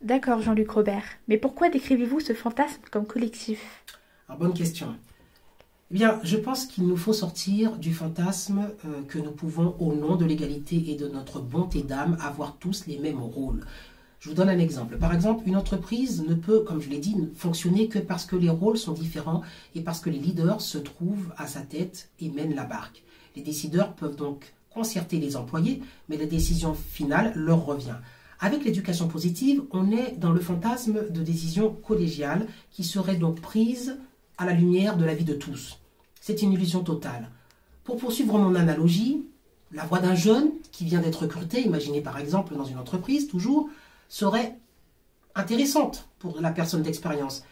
D'accord, Jean-Luc Robert. Mais pourquoi décrivez-vous ce fantasme comme collectif? Alors, bonne question. Eh bien, je pense qu'il nous faut sortir du fantasme que nous pouvons, au nom de l'égalité et de notre bonté d'âme, avoir tous les mêmes rôles. Je vous donne un exemple. Par exemple, une entreprise ne peut, comme je l'ai dit, fonctionner que parce que les rôles sont différents et parce que les leaders se trouvent à sa tête et mènent la barque. Les décideurs peuvent donc concerter les employés, mais la décision finale leur revient. Avec l'éducation positive, on est dans le fantasme de décisions collégiales qui seraient donc prises à la lumière de la vie de tous. C'est une illusion totale. Pour poursuivre mon analogie, la voix d'un jeune qui vient d'être recruté, imaginez par exemple dans une entreprise toujours, serait intéressante pour la personne d'expérience,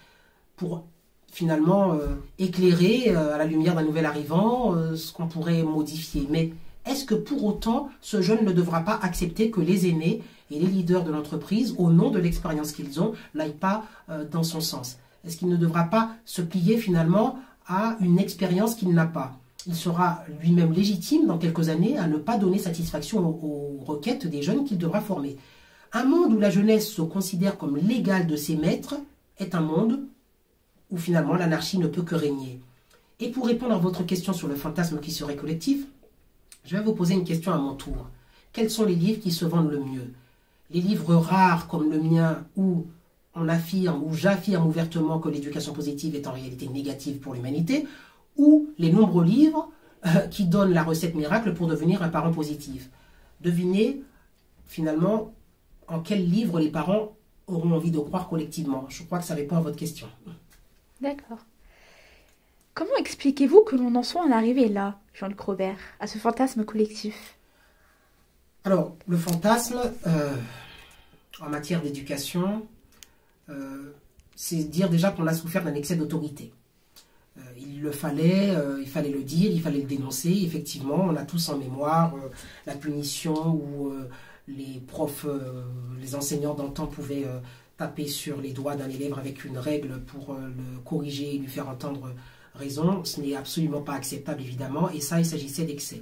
pour finalement éclairer à la lumière d'un nouvel arrivant ce qu'on pourrait modifier. Mais est-ce que pour autant ce jeune ne devra pas accepter que les aînés et les leaders de l'entreprise, au nom de l'expérience qu'ils ont, n'aillent pas dans son sens? Est-ce qu'il ne devra pas se plier finalement à une expérience qu'il n'a pas? Il sera lui-même légitime dans quelques années à ne pas donner satisfaction aux requêtes des jeunes qu'il devra former. Un monde où la jeunesse se considère comme l'égale de ses maîtres est un monde où finalement l'anarchie ne peut que régner. Et pour répondre à votre question sur le fantasme qui serait collectif, je vais vous poser une question à mon tour. Quels sont les livres qui se vendent le mieux? Les livres rares comme le mien où on affirme ou j'affirme ouvertement que l'éducation positive est en réalité négative pour l'humanité, ou les nombreux livres qui donnent la recette miracle pour devenir un parent positif? Devinez finalement en quel livre les parents auront envie de croire collectivement. Je crois que ça répond à votre question. D'accord. Comment expliquez-vous que l'on en soit en arrivé là, Jean-Luc Robert, à ce fantasme collectif? Alors, le fantasme en matière d'éducation, c'est dire déjà qu'on a souffert d'un excès d'autorité. Il fallait le dire, il fallait le dénoncer. Effectivement, on a tous en mémoire la punition où les profs, les enseignants d'antan pouvaient taper sur les doigts d'un élève avec une règle pour le corriger et lui faire entendre raison. Ce n'est absolument pas acceptable, évidemment, et ça, il s'agissait d'excès.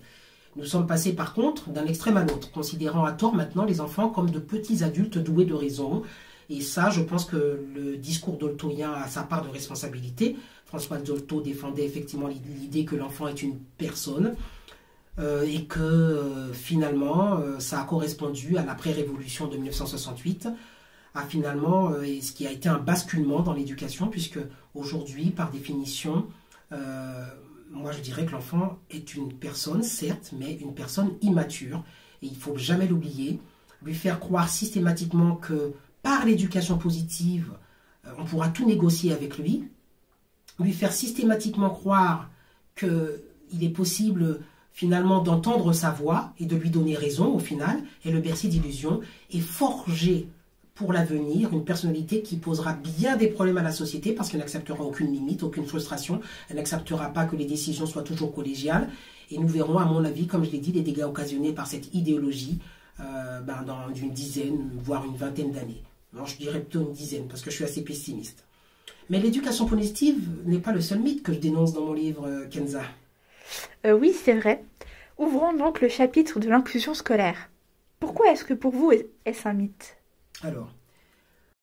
Nous sommes passés par contre d'un extrême à l'autre, considérant à tort maintenant les enfants comme de petits adultes doués de raison. Et ça, je pense que le discours doltoïen a sa part de responsabilité. François Dolto défendait effectivement l'idée que l'enfant est une personne et que finalement, ça a correspondu à l'après-révolution de 1968, à finalement ce qui a été un basculement dans l'éducation, puisque aujourd'hui, par définition, moi je dirais que l'enfant est une personne, certes, mais une personne immature. Et il ne faut jamais l'oublier, lui faire croire systématiquement que par l'éducation positive, on pourra tout négocier avec lui, lui faire systématiquement croire qu'il est possible finalement d'entendre sa voix et de lui donner raison au final, et le bercer d'illusions, et forger pour l'avenir une personnalité qui posera bien des problèmes à la société parce qu'elle n'acceptera aucune limite, aucune frustration, elle n'acceptera pas que les décisions soient toujours collégiales, et nous verrons à mon avis, comme je l'ai dit, les dégâts occasionnés par cette idéologie dans une dizaine, voire une vingtaine d'années. Non, je dirais plutôt une dizaine parce que je suis assez pessimiste. Mais l'éducation positive n'est pas le seul mythe que je dénonce dans mon livre, Kenza. Oui, c'est vrai. Ouvrons donc le chapitre de l'inclusion scolaire. Pourquoi est-ce que pour vous est-ce un mythe? Alors,